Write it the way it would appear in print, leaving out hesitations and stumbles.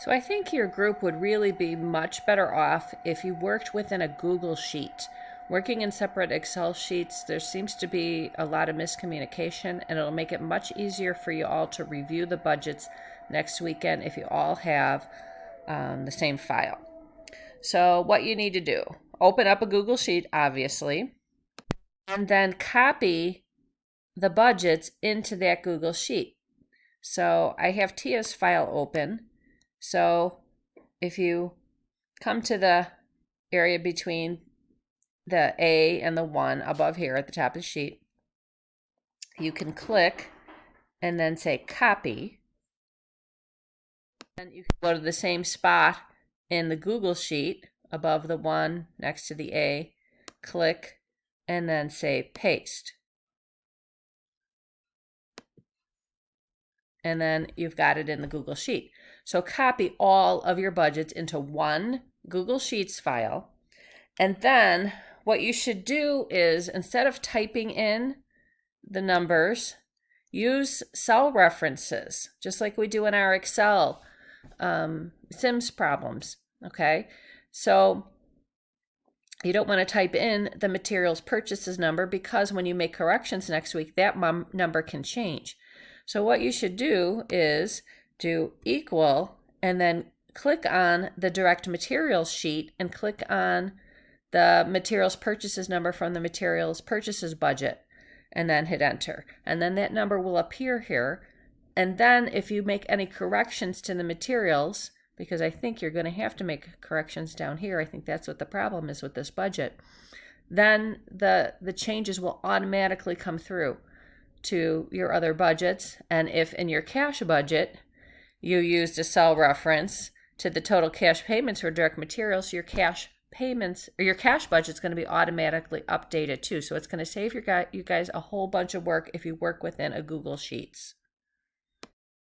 So I think your group would really be much better off if you worked within a Google Sheet. Working in separate Excel sheets, there seems to be a lot of miscommunication, and it'll make it much easier for you all to review the budgets next weekend if you all have the same file. So, what you need to do, open up a Google Sheet, obviously, and then copy the budgets into that Google Sheet. So, I have Tia's file open. So, if you come to the area between the A and the 1 above here at the top of the sheet, you can click and then say copy. And you can go to the same spot in the Google Sheet above the 1 next to the A, click, and then say paste. And then you've got it in the Google Sheet. So copy all of your budgets into one Google Sheets file. And then what you should do is, instead of typing in the numbers, use cell references, just like we do in our Excel Sims problems, okay? So you don't want to type in the materials purchases number, because when you make corrections next week, that number can change. So what you should do is do equal and then click on the direct materials sheet and click on the materials purchases number from the materials purchases budget, and then hit enter. And then that number will appear here. And then if you make any corrections to the materials, because I think you're going to have to make corrections down here, I think that's what the problem is with this budget, then the changes will automatically come through to your other budgets. And if in your cash budget you used a cell reference to the total cash payments for direct materials, your cash payments or your cash budget is going to be automatically updated too. So it's going to save you guys a whole bunch of work if you work within a Google Sheets.